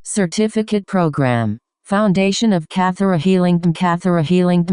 Certificate Program. Foundation of Kathara Healing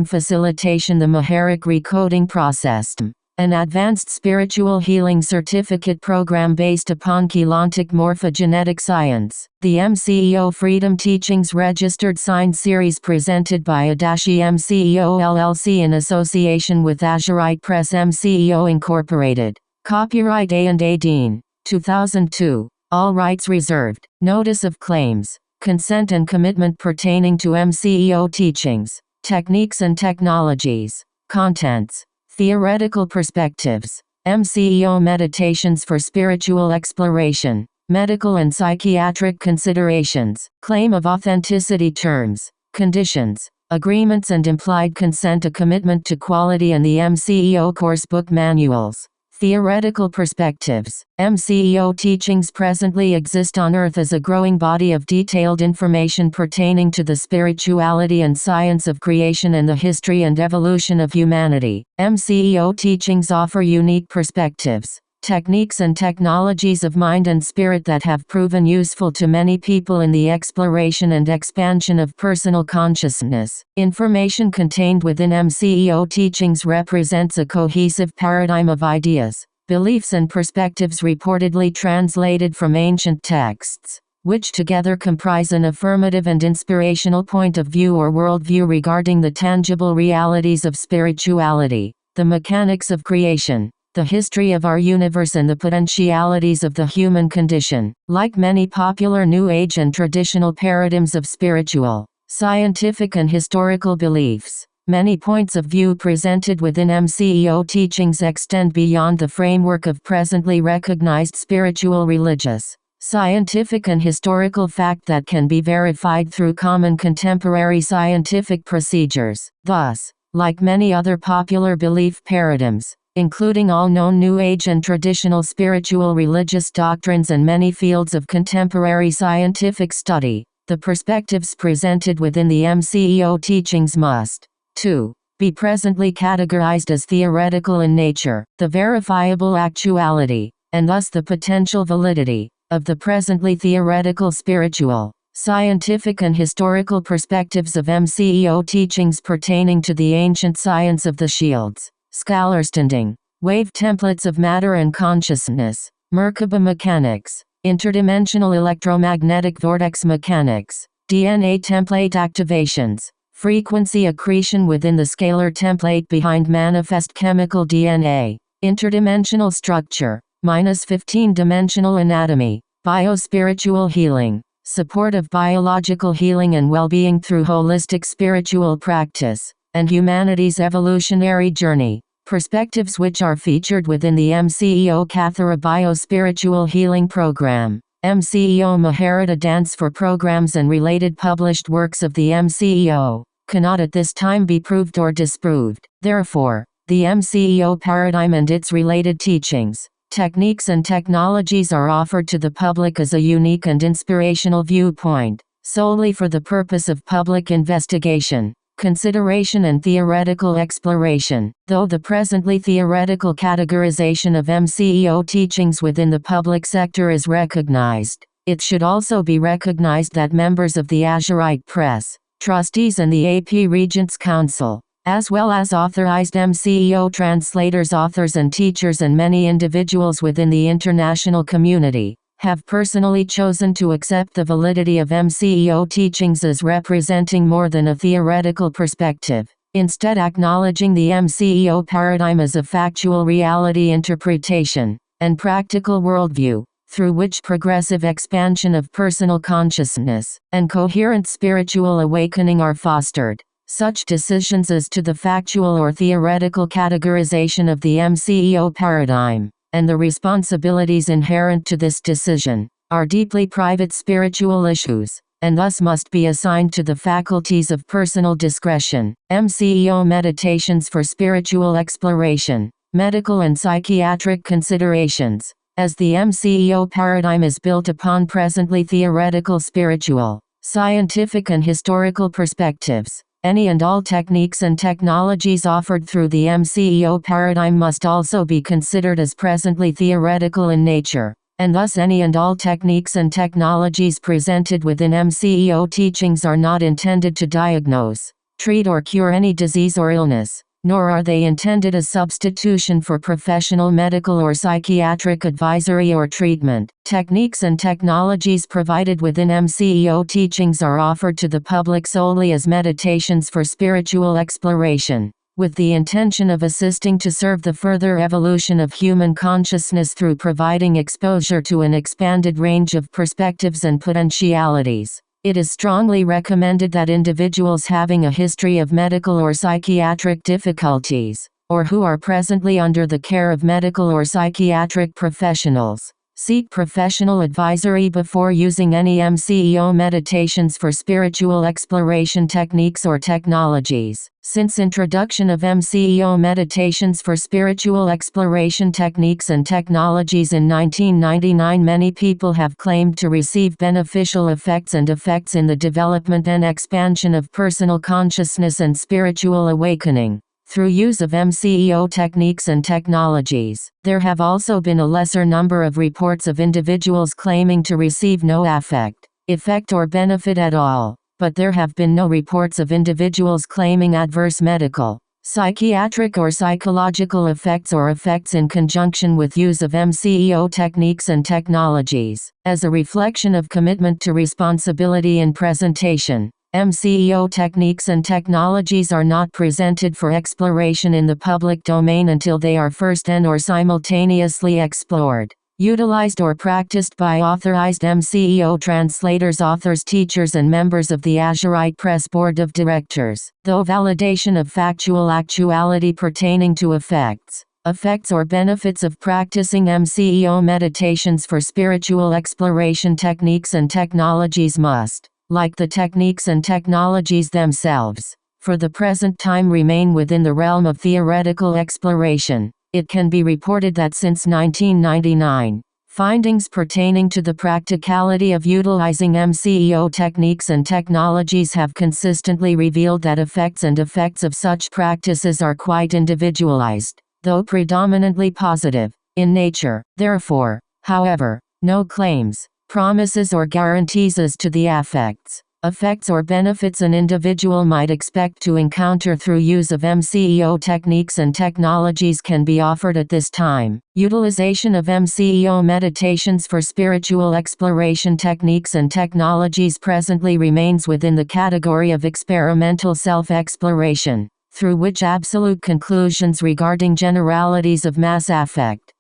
Facilitation, the Maharic Recoding Process. An advanced spiritual healing certificate program based upon Keylontic morphogenetic science. The MCEO Freedom Teachings Registered Signed Series presented by Adashi MCEO LLC in association with Azurite Press MCEO Incorporated. Copyright A&A Dean. 2002. All rights reserved. Notice of claims. Consent and commitment pertaining to MCEO teachings. Techniques and technologies. Contents. Theoretical perspectives. MCEO meditations for spiritual exploration. Medical and psychiatric considerations. Claim of authenticity. Terms, conditions, agreements and implied consent. A commitment to quality and the MCEO coursebook manuals. Theoretical perspectives. MCEO teachings presently exist on Earth as a growing body of detailed information pertaining to the spirituality and science of creation and the history and evolution of humanity. MCEO teachings offer unique perspectives, techniques and technologies of mind and spirit that have proven useful to many people in the exploration and expansion of personal consciousness. Information contained within MCEO teachings represents a cohesive paradigm of ideas, beliefs and perspectives reportedly translated from ancient texts, which together comprise an affirmative and inspirational point of view or worldview regarding the tangible realities of spirituality, the mechanics of creation, the history of our universe and the potentialities of the human condition. Like many popular New Age and traditional paradigms of spiritual, scientific and historical beliefs, many points of view presented within MCEO teachings extend beyond the framework of presently recognized spiritual, religious, scientific and historical fact that can be verified through common contemporary scientific procedures. Thus, like many other popular belief paradigms, including all known New Age and traditional spiritual religious doctrines and many fields of contemporary scientific study, the perspectives presented within the MCEO teachings must, 2. Be presently categorized as theoretical in nature. The verifiable actuality, and thus the potential validity, of the presently theoretical spiritual, scientific and historical perspectives of MCEO teachings pertaining to the ancient science of the shields, Scalarstanding, wave templates of matter and consciousness, Merkaba mechanics, interdimensional electromagnetic vortex mechanics, DNA template activations, frequency accretion within the scalar template behind manifest chemical DNA, interdimensional structure, -15-dimensional anatomy, biospiritual healing, support of biological healing and well-being through holistic spiritual practice, and humanity's evolutionary journey. Perspectives which are featured within the MCEO Kathara Bio-Spiritual Healing Program, MCEO Maharita Dance for programs and related published works of the MCEO, cannot at this time be proved or disproved. Therefore, the MCEO paradigm and its related teachings, techniques and technologies are offered to the public as a unique and inspirational viewpoint, solely for the purpose of public investigation, consideration and theoretical exploration. Though the presently theoretical categorization of MCEO teachings within the public sector is recognized, it should also be recognized that members of the Azurite Press, trustees and the AP Regents Council, as well as authorized MCEO translators, authors and teachers and many individuals within the international community, have personally chosen to accept the validity of MCEO teachings as representing more than a theoretical perspective, instead acknowledging the MCEO paradigm as a factual reality interpretation, and practical worldview, through which progressive expansion of personal consciousness, and coherent spiritual awakening are fostered. Such decisions as to the factual or theoretical categorization of the MCEO paradigm, and the responsibilities inherent to this decision, are deeply private spiritual issues, and thus must be assigned to the faculties of personal discretion. MCEO meditations for spiritual exploration, medical and psychiatric considerations. As the MCEO paradigm is built upon presently theoretical spiritual, Scientific and historical perspectives. Any and all techniques and technologies offered through the MCEO paradigm must also be considered as presently theoretical in nature, and thus any and all techniques and technologies presented within MCEO teachings are not intended to diagnose, treat or cure any disease or illness, nor are they intended as substitution for professional medical or psychiatric advisory or treatment. Techniques and technologies provided within MCEO teachings are offered to the public solely as meditations for spiritual exploration, with the intention of assisting to serve the further evolution of human consciousness through providing exposure to an expanded range of perspectives and potentialities. It is strongly recommended that individuals having a history of medical or psychiatric difficulties, or who are presently under the care of medical or psychiatric professionals, seek professional advisory before using any MCEO meditations for spiritual exploration techniques or technologies. Since introduction of MCEO meditations for spiritual exploration techniques and technologies in 1999, many people have claimed to receive beneficial effects and effects in the development and expansion of personal consciousness and spiritual awakening through use of MCEO techniques and technologies. There have also been a lesser number of reports of individuals claiming to receive no effect or benefit at all, but there have been no reports of individuals claiming adverse medical, psychiatric or psychological effects or effects in conjunction with use of MCEO techniques and technologies. As a reflection of commitment to responsibility in presentation, MCEO techniques and technologies are not presented for exploration in the public domain until they are first and/or simultaneously explored, utilized or practiced by authorized MCEO translators, authors, teachers and members of the Azurite Press Board of Directors. Though validation of factual actuality pertaining to effects or benefits of practicing MCEO meditations for spiritual exploration techniques and technologies must, like the techniques and technologies themselves, for the present time remain within the realm of theoretical exploration. It can be reported that since 1999, findings pertaining to the practicality of utilizing MCEO techniques and technologies have consistently revealed that effects of such practices are quite individualized, though predominantly positive in nature. Therefore, however, no claims, promises or guarantees as to the effects or benefits an individual might expect to encounter through use of MCEO techniques and technologies can be offered at this time. Utilization of MCEO meditations for spiritual exploration techniques and technologies presently remains within the category of experimental self-exploration, through which absolute conclusions regarding generalities of mass effect,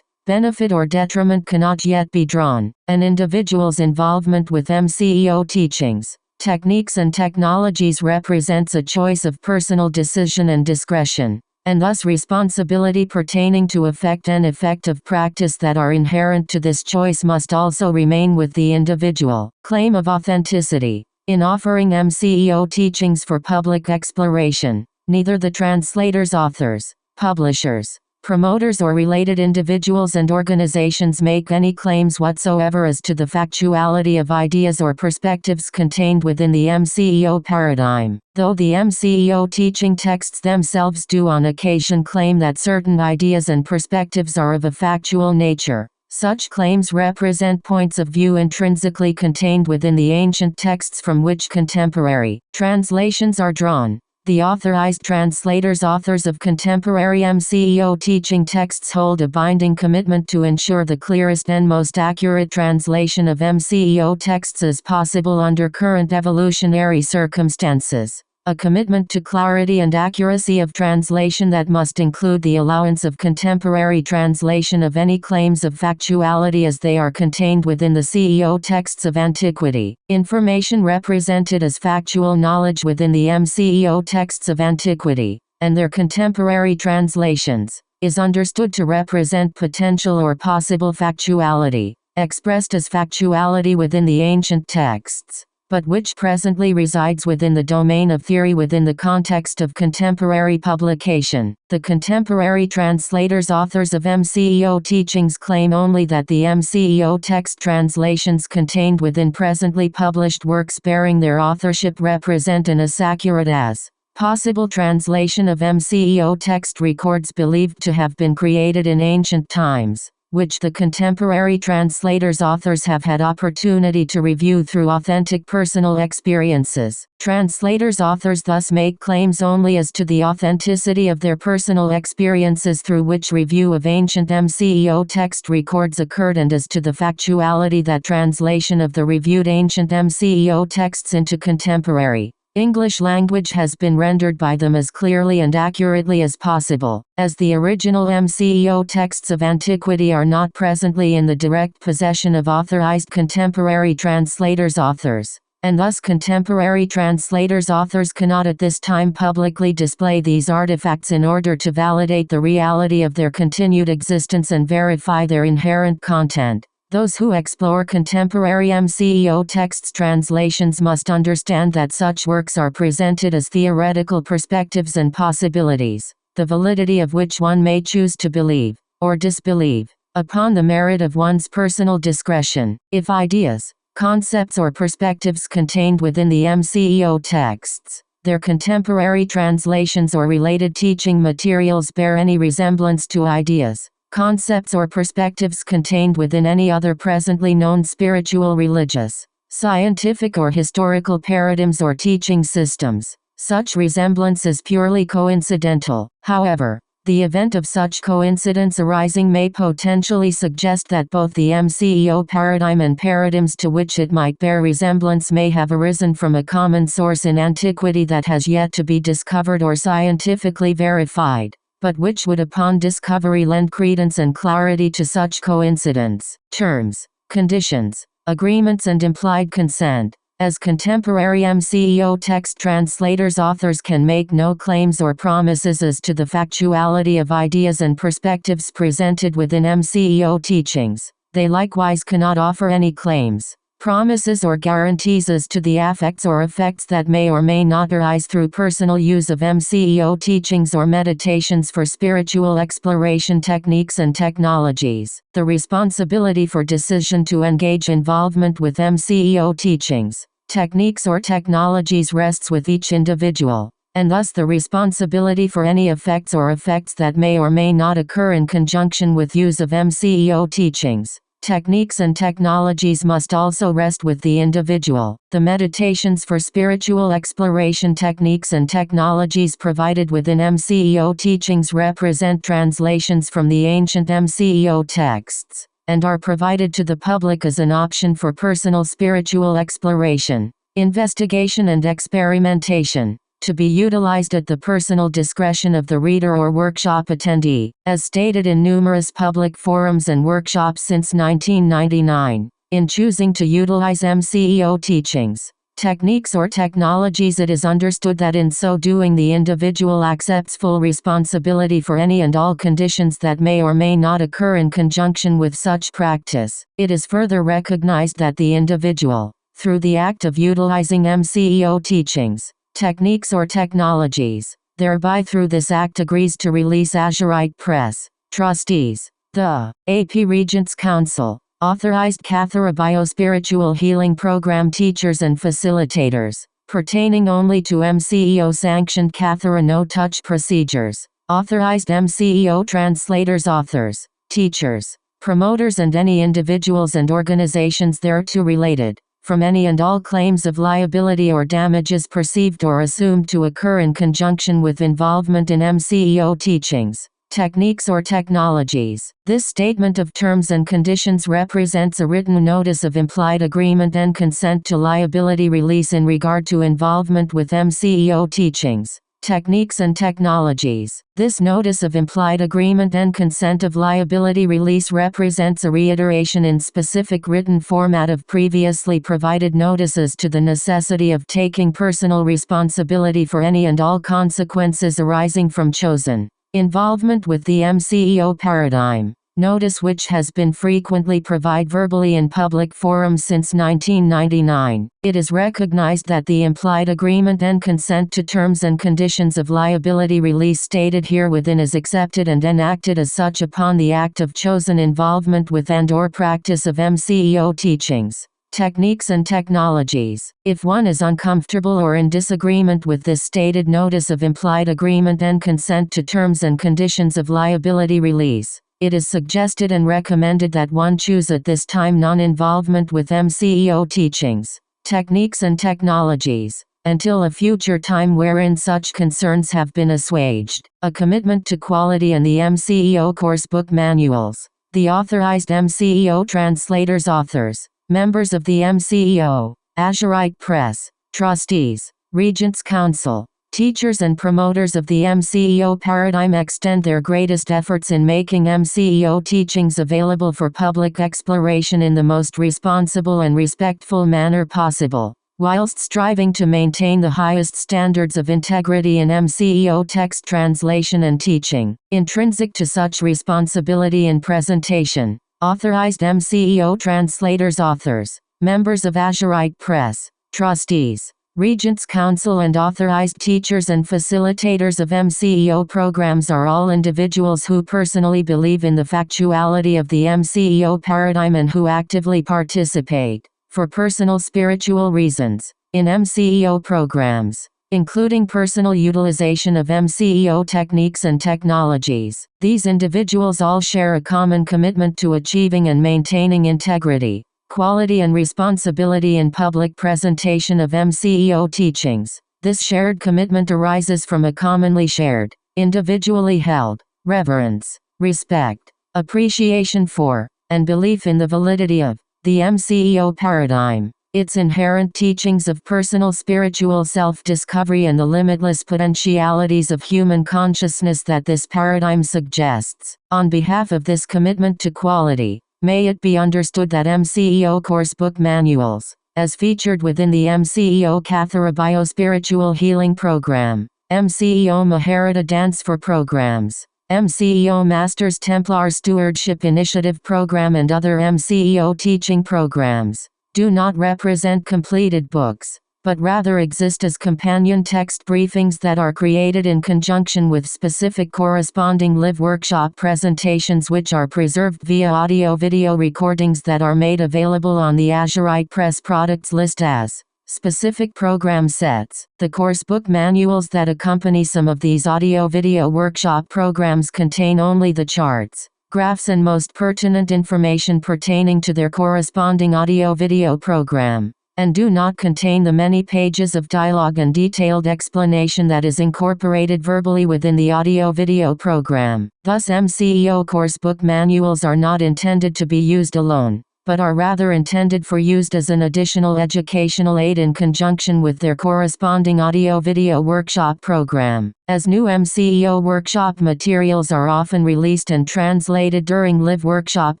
benefit or detriment cannot yet be drawn. An individual's involvement with MCEO teachings, techniques and technologies represents a choice of personal decision and discretion, and thus responsibility pertaining to effect and effective practice that are inherent to this choice must also remain with the individual. Claim of authenticity. In offering MCEO teachings for public exploration, neither the translators, authors, publishers, promoters or related individuals and organizations make any claims whatsoever as to the factuality of ideas or perspectives contained within the MCEO paradigm, though the MCEO teaching texts themselves do on occasion claim that certain ideas and perspectives are of a factual nature. Such claims represent points of view intrinsically contained within the ancient texts from which contemporary translations are drawn. The authorized translators, authors of contemporary MCEO teaching texts hold a binding commitment to ensure the clearest and most accurate translation of MCEO texts as possible under current evolutionary circumstances. A commitment to clarity and accuracy of translation that must include the allowance of contemporary translation of any claims of factuality as they are contained within the CEO texts of antiquity. Information represented as factual knowledge within the MCEO texts of antiquity, and their contemporary translations, is understood to represent potential or possible factuality, expressed as factuality within the ancient texts. but which presently resides within the domain of theory within the context of contemporary publication. The contemporary translators authors of MCEO teachings claim only that the MCEO text translations contained within presently published works bearing their authorship represent an as accurate as possible translation of MCEO text records believed to have been created in ancient times, which the contemporary translators authors have had opportunity to review through authentic personal experiences. Translators authors thus make claims only as to the authenticity of their personal experiences through which review of ancient MCEO text records occurred, and as to the factuality that translation of the reviewed ancient MCEO texts into contemporary English language has been rendered by them as clearly and accurately as possible, as the original MCEO texts of antiquity are not presently in the direct possession of authorized contemporary translators authors, and thus contemporary translators authors cannot at this time publicly display these artifacts in order to validate the reality of their continued existence and verify their inherent content. Those who explore contemporary MCEO texts translations must understand that such works are presented as theoretical perspectives and possibilities, the validity of which one may choose to believe, or disbelieve, upon the merit of one's personal discretion. If ideas, concepts or perspectives contained within the MCEO texts, their contemporary translations or related teaching materials bear any resemblance to ideas, concepts or perspectives contained within any other presently known spiritual, religious, scientific or historical paradigms or teaching systems, such resemblance is purely coincidental. However, the event of such coincidence arising may potentially suggest that both the MCEO paradigm and paradigms to which it might bear resemblance may have arisen from a common source in antiquity that has yet to be discovered or scientifically verified, but which would upon discovery lend credence and clarity to such coincidence. Terms, conditions, agreements and implied consent. As contemporary MCEO text translators authors can make no claims or promises as to the factuality of ideas and perspectives presented within MCEO teachings, they likewise cannot offer any claims, promises or guarantees as to the affects or effects that may or may not arise through personal use of MCEO teachings or meditations for spiritual exploration techniques and technologies. The responsibility for decision to engage involvement with MCEO teachings, techniques or technologies rests with each individual, and thus the responsibility for any effects that may or may not occur in conjunction with use of MCEO teachings, techniques and technologies must also rest with the individual. The meditations for spiritual exploration techniques and technologies provided within MCEO teachings represent translations from the ancient MCEO texts, and are provided to the public as an option for personal spiritual exploration, investigation and experimentation, to be utilized at the personal discretion of the reader or workshop attendee, as stated in numerous public forums and workshops since 1999. In choosing to utilize MCEO teachings, techniques or technologies, it is understood that in so doing the individual accepts full responsibility for any and all conditions that may or may not occur in conjunction with such practice. It is further recognized that the individual, through the act of utilizing MCEO teachings, techniques or technologies, thereby through this act agrees to release Azurite Press, trustees, the AP Regents Council, authorized Kathara Biospiritual Healing Program teachers and facilitators, pertaining only to MCEO-sanctioned Kathara no-touch procedures, authorized MCEO translators authors, teachers, promoters and any individuals and organizations thereto related, from any and all claims of liability or damages perceived or assumed to occur in conjunction with involvement in MCEO teachings, techniques or technologies. This statement of terms and conditions represents a written notice of implied agreement and consent to liability release in regard to involvement with MCEO teachings, techniques and technologies. This notice of implied agreement and consent of liability release represents a reiteration in specific written format of previously provided notices to the necessity of taking personal responsibility for any and all consequences arising from chosen involvement with the MCEO paradigm. notice which has been frequently provided verbally in public forums since 1999. It is recognized that the implied agreement and consent to terms and conditions of liability release stated herewithin is accepted and enacted as such upon the act of chosen involvement with and/or practice of MCEO teachings, techniques and technologies. If one is uncomfortable or in disagreement with this stated notice of implied agreement and consent to terms and conditions of liability release, it is suggested and recommended that one choose at this time non-involvement with MCEO teachings, techniques and technologies, until a future time wherein such concerns have been assuaged. A commitment to quality and the MCEO coursebook manuals. The authorized MCEO translators, authors, members of the MCEO, Azurite Press, trustees, Regents Council, teachers and promoters of the MCEO paradigm extend their greatest efforts in making MCEO teachings available for public exploration in the most responsible and respectful manner possible, whilst striving to maintain the highest standards of integrity in MCEO text translation and teaching. Intrinsic to such responsibility in presentation, authorized MCEO translators, authors, members of Azurite Press, trustees, Regents Council and authorized teachers and facilitators of MCEO programs are all individuals who personally believe in the factuality of the MCEO paradigm and who actively participate, for personal spiritual reasons, in MCEO programs, including personal utilization of MCEO techniques and technologies. These individuals all share a common commitment to achieving and maintaining integrity, quality and responsibility in public presentation of MCEO teachings. This shared commitment arises from a commonly shared, individually held, reverence, respect, appreciation for, and belief in the validity of the MCEO paradigm, its inherent teachings of personal spiritual self-discovery and the limitless potentialities of human consciousness that this paradigm suggests. On behalf of this commitment to quality, may it be understood that MCEO coursebook manuals, as featured within the MCEO Kathara Bio-Spiritual Healing Program, MCEO Maharata Dance for Programs, MCEO Masters Templar Stewardship Initiative Program and other MCEO teaching programs, do not represent completed books, but rather exist as companion text briefings that are created in conjunction with specific corresponding live workshop presentations which are preserved via audio-video recordings that are made available on the Azurite Press products list as specific program sets. The coursebook manuals that accompany some of these audio-video workshop programs contain only the charts, graphs and most pertinent information pertaining to their corresponding audio-video program, and do not contain the many pages of dialogue and detailed explanation that is incorporated verbally within the audio-video program. Thus, MCEO coursebook manuals are not intended to be used alone, but are rather intended for used as an additional educational aid in conjunction with their corresponding audio-video workshop program. As new MCEO workshop materials are often released and translated during live workshop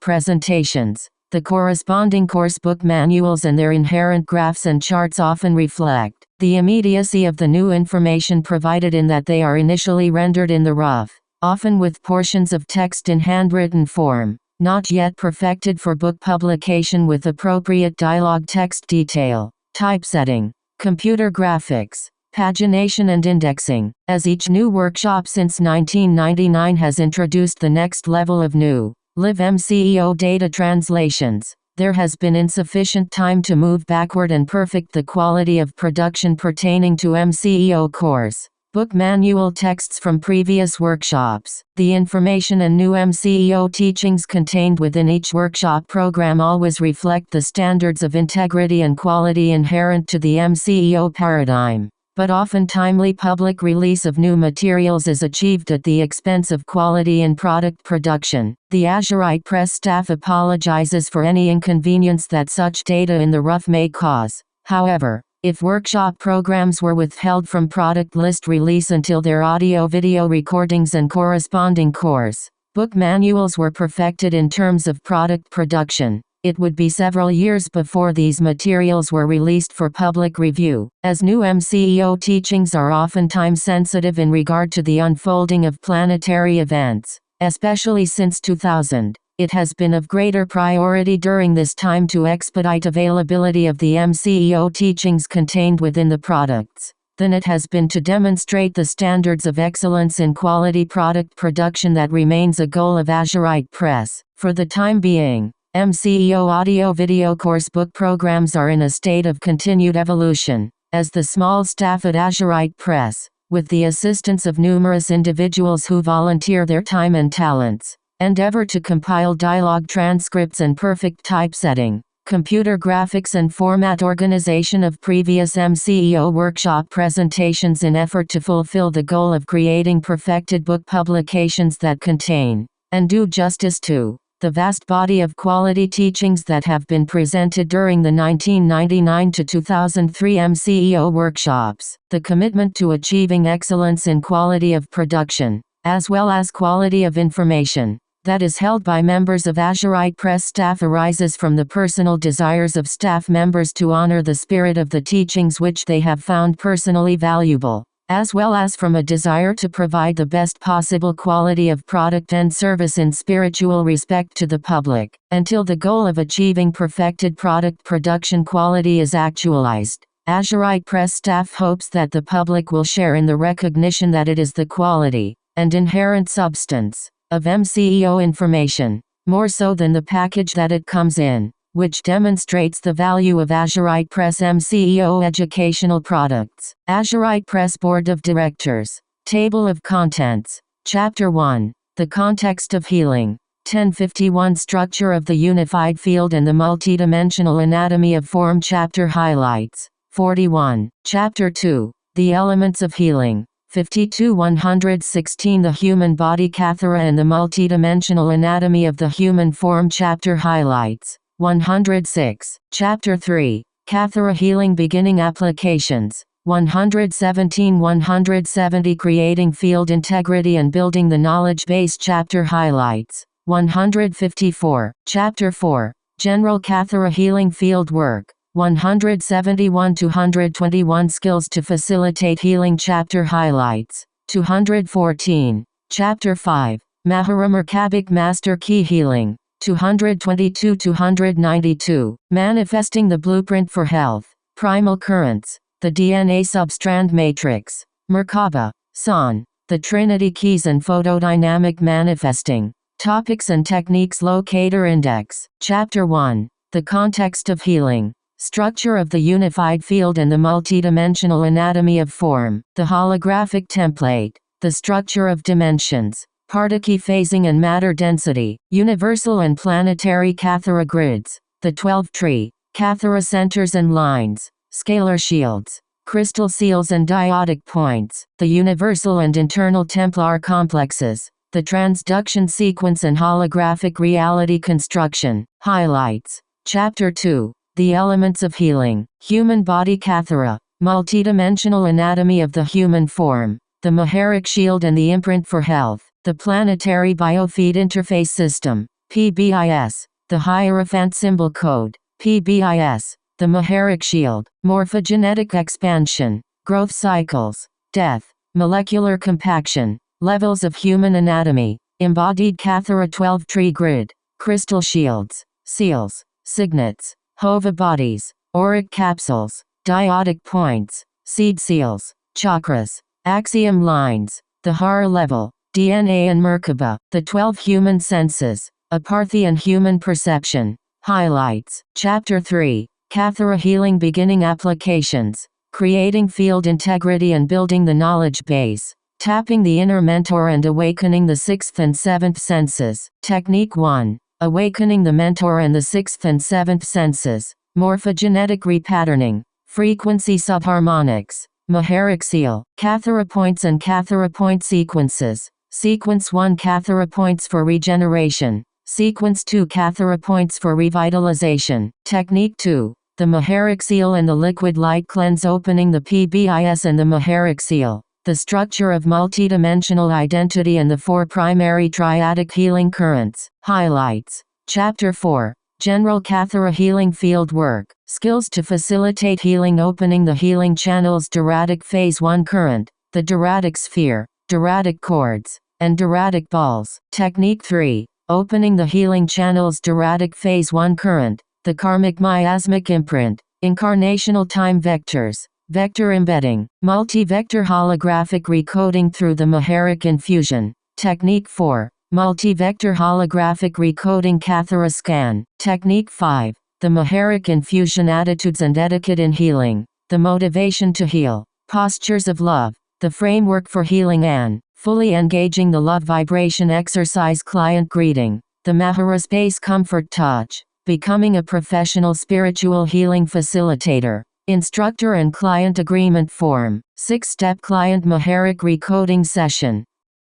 presentations, the corresponding coursebook manuals and their inherent graphs and charts often reflect the immediacy of the new information provided in that they are initially rendered in the rough, often with portions of text in handwritten form, not yet perfected for book publication with appropriate dialogue text detail, typesetting, computer graphics, pagination and indexing. As each new workshop since 1999 has introduced the next level of new live MCEO data translations, there has been insufficient time to move backward and perfect the quality of production pertaining to MCEO course book manual texts from previous workshops. The information and new MCEO teachings contained within each workshop program always reflect the standards of integrity and quality inherent to the MCEO paradigm. But often timely public release of new materials is achieved at the expense of quality in product production. The Azurite Press staff apologizes for any inconvenience that such data in the rough may cause. However, if workshop programs were withheld from product list release until their audio-video recordings and corresponding course book manuals were perfected in terms of product production, it would be several years before these materials were released for public review. As new MCEO teachings are often time-sensitive in regard to the unfolding of planetary events, especially since 2000, It has been of greater priority during this time to expedite availability of the MCEO teachings contained within the products than it has been to demonstrate the standards of excellence in quality product production that remains a goal of Azurite Press. For the time being, MCEO audio-video coursebook programs are in a state of continued evolution, as the small staff at Azurite Press, with the assistance of numerous individuals who volunteer their time and talents, endeavor to compile dialogue transcripts and perfect typesetting, computer graphics and format organization of previous MCEO workshop presentations in effort to fulfill the goal of creating perfected book publications that contain, and do justice to, the vast body of quality teachings that have been presented during the 1999 to 2003 MCEO workshops. The commitment to achieving excellence in quality of production, as well as quality of information, that is held by members of Azurite Press staff arises from the personal desires of staff members to honor the spirit of the teachings which they have found personally valuable, as well as from a desire to provide the best possible quality of product and service in spiritual respect to the public, until the goal of achieving perfected product production quality is actualized. Azurite Press staff hopes that the public will share in the recognition that it is the quality and inherent substance of MCEO information, more so than the package that it comes in, which demonstrates the value of Azurite Press MCEO educational products. Azurite Press Board of Directors. Table of Contents. Chapter 1. The Context of Healing. 1051 Structure of the Unified Field and the Multidimensional Anatomy of Form. Chapter Highlights. 41. Chapter 2. The Elements of Healing. 52-116 The Human Body Kathara and the Multidimensional Anatomy of the Human Form. Chapter Highlights. 106. Chapter 3. Kathara Healing Beginning Applications. 117-170 Creating Field Integrity and Building the Knowledge Base. Chapter Highlights. 154. Chapter 4. General Kathara Healing Field Work. 171-121 Skills to Facilitate Healing. Chapter Highlights. 214. Chapter 5. Maharamurkabik Master Key Healing. 222-292. Manifesting the Blueprint for Health. Primal Currents. The DNA Substrand Matrix. Merkaba. San. The Trinity Keys and Photodynamic Manifesting. Topics and Techniques. Locator Index. Chapter 1. The Context of Healing. Structure of the Unified Field and the Multidimensional Anatomy of Form. The Holographic Template. The Structure of Dimensions. Particle Phasing and Matter Density. Universal and Planetary Kathara Grids. The 12-tree. Kathara Centers and Lines. Scalar Shields. Crystal Seals and Dyadic Points. The Universal and Internal Templar Complexes. The Transduction Sequence and Holographic Reality Construction. Highlights. Chapter 2. The Elements of Healing. Human Body Kathara. Multidimensional Anatomy of the Human Form. The Maharic Shield and the Imprint for Health. The Planetary Biofeed Interface System. PBIS. The Hierophant Symbol Code. PBIS. The Maharic Shield. Morphogenetic Expansion. Growth Cycles. Death. Molecular Compaction. Levels of Human Anatomy. Embodied Kathara 12-tree Grid. Crystal Shields. Seals. Signets. Hova Bodies. Auric Capsules. Dyadic Points. Seed Seals. Chakras. Axiom Lines. The Hara Level. DNA and Merkaba. The 12 Human Senses. Aparthy and Human Perception. Highlights. Chapter 3. Kathara Healing Beginning Applications. Creating Field Integrity and Building the Knowledge Base. Tapping the Inner Mentor and Awakening the 6th and 7th Senses. Technique 1. Awakening the Mentor and the 6th and 7th Senses. Morphogenetic Repatterning. Frequency Subharmonics. Maharic Seal. Kathara Points and Kathara Point Sequences. Sequence 1 Kathara Points for Regeneration. Sequence 2 Kathara Points for Revitalization. Technique 2. The Maharic Seal and the Liquid Light Cleanse. Opening the PBIS and the Maharic Seal. The Structure of Multidimensional Identity and the 4 Primary Triadic Healing Currents. Highlights. Chapter 4. General Kathara Healing Field Work. Skills to Facilitate Healing. Opening the Healing Channels. Dyadic Phase 1 Current. The Dyadic Sphere. Dyadic Cords. And Dyadic Balls. Technique 3. opening the healing channels. Duratic phase 1 current, the karmic miasmic imprint, incarnational time vectors, vector embedding, multi-vector holographic recoding through the Maharic infusion. Technique 4, multi-vector holographic recoding Kathara scan. Technique 5, the Maharic infusion attitudes and etiquette in healing, the motivation to heal, postures of love, the framework for healing and fully engaging the love vibration exercise. Client greeting, the Mahara space comfort touch, becoming a professional spiritual healing facilitator, instructor and client agreement form, 6-step client Maharic recoding session.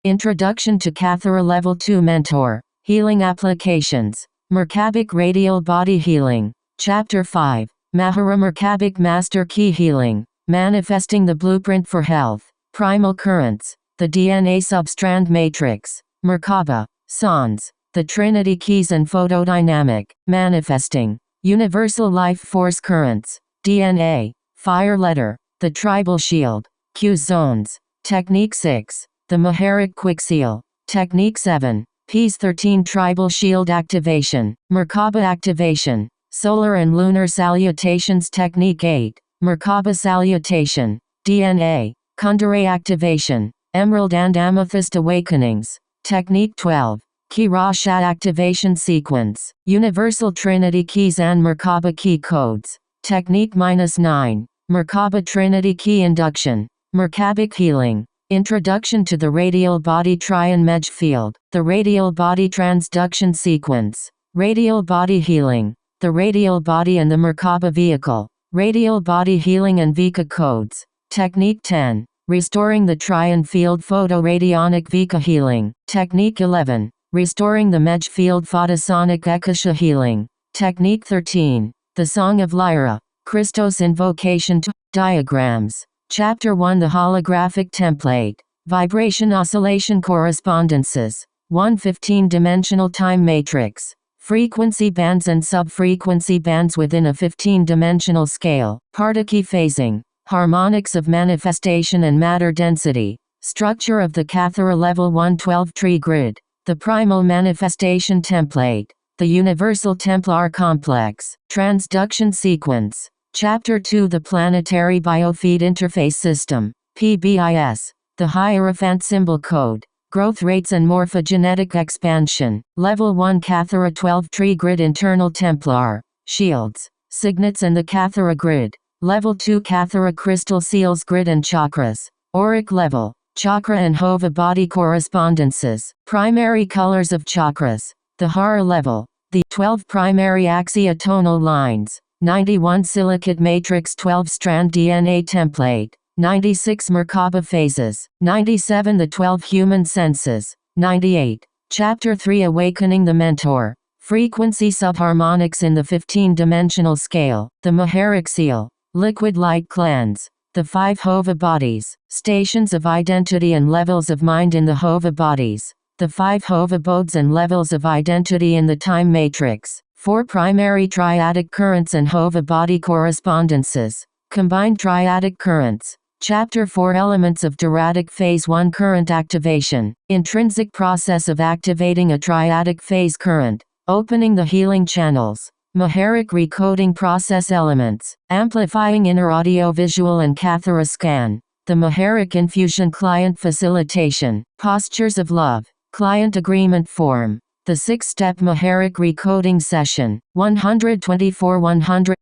Introduction to Kathara Level 2 Mentor, Healing Applications, Merkabic Radial Body Healing, Chapter 5, Mahara Merkabic Master Key Healing, Manifesting the Blueprint for Health, Primal Currents, the DNA Substrand Matrix, Merkaba, Sans, the Trinity Keys and Photodynamic, Manifesting, Universal Life Force Currents, DNA, Fire Letter, the Tribal Shield, Q Zones. Technique 6, the Maharic Quick Seal. Technique 7, Ps 13 Tribal Shield Activation, Merkaba Activation, Solar and Lunar Salutations. Technique 8, Merkaba Salutation, DNA, Kundalini Activation, Emerald and Amethyst Awakenings. Technique 12, Key Rashat Activation Sequence, Universal Trinity Keys and Merkaba Key Codes. Technique -9, Merkaba Trinity Key Induction, Merkabic Healing. Introduction to the Radial Body Trion Medj Field, the Radial Body Transduction Sequence, Radial Body Healing, the Radial Body and the Merkaba Vehicle, Radial Body Healing and Vika Codes. Technique 10, Restoring the Trion Field Photoradionic Vika Healing. Technique 11, Restoring the Medj Field Photosonic Ekasha Healing. Technique 13, the Song of Lyra, Christos Invocation to Diagrams. Chapter 1, the Holographic Template, Vibration Oscillation Correspondences, 1 15-dimensional time matrix, frequency bands and sub-frequency bands within a 15-dimensional scale, particle phasing, harmonics of manifestation and matter density, structure of the Kathara Level 1 12-tree grid, the primal manifestation template, the Universal Templar Complex, transduction sequence. Chapter 2, the Planetary Biofeed Interface System, PBIS, the Hierophant Symbol Code, Growth Rates and Morphogenetic Expansion, Level 1 Kathara 12-tree grid Internal Templar, Shields, Signets and the Kathara Grid, Level 2 Kathara Crystal Seals Grid and Chakras, Auric Level, Chakra and Hova Body Correspondences, Primary Colors of Chakras, the Hara Level, the 12 Primary Axia Tonal Lines, 91 Silicate Matrix 12-strand DNA Template, 96 Merkaba Phases, 97 the 12 Human Senses, 98. Chapter 3, Awakening the Mentor, Frequency Subharmonics in the 15-dimensional Scale, the Maharic Seal, Liquid Light Clans, the 5 Hova Bodies, Stations of Identity and Levels of Mind in the Hova Bodies, the 5 Hova Bodes and Levels of Identity in the Time Matrix, 4 Primary Triadic Currents and Hova Body Correspondences, Combined Triadic Currents. Chapter 4, Elements of Duratic Phase 1 Current Activation, Intrinsic Process of Activating a Triadic Phase Current, Opening the Healing Channels, Maharic Recoding Process Elements, Amplifying Inner Audio Visual and Kathara Scan, the Maharic Infusion Client Facilitation, Postures of Love, Client Agreement Form, the 6-step Maharic Recoding Session, 124 100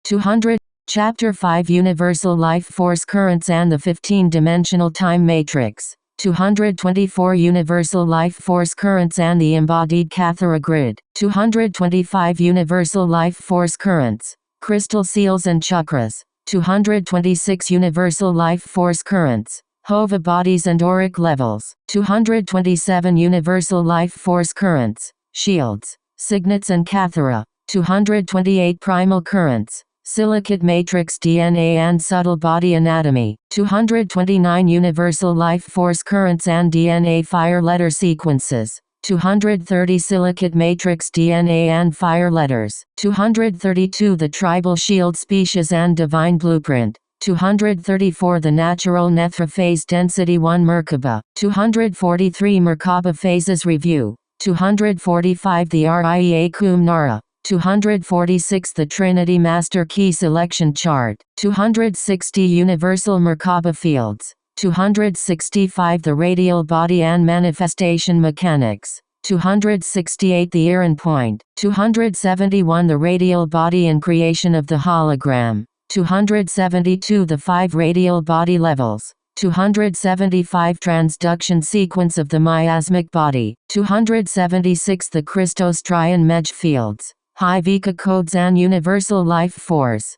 200. Chapter 5, Universal Life Force Currents and the 15-dimensional Time Matrix, 224 Universal Life Force Currents and the Embodied Kathara Grid, 225 Universal Life Force Currents, Crystal Seals and Chakras, 226 Universal Life Force Currents, Hova Bodies and Auric Levels, 227 Universal Life Force Currents, Shields, Signets and Kathara, 228 Primal Currents, Silicate Matrix DNA and Subtle Body Anatomy, 229 Universal Life Force Currents and DNA Fire Letter Sequences, 230 Silicate Matrix DNA and Fire Letters, 232 The Tribal Shield Species and Divine Blueprint, 234 The Natural Nethra Phase Density 1 Merkaba, 243 Merkaba Phases Review, 245 the RIEA Cum Nara, 246 the Trinity Master Key Selection Chart, 260 Universal Merkaba Fields, 265 the Radial Body and Manifestation Mechanics, 268 the Aaron Point, 271 the Radial Body and Creation of the Hologram, 272 the 5 Radial Body Levels, 275 Transduction Sequence of the Miasmic Body, 276 the Christos Trion Mej Fields, High Vika Codes and Universal Life Force.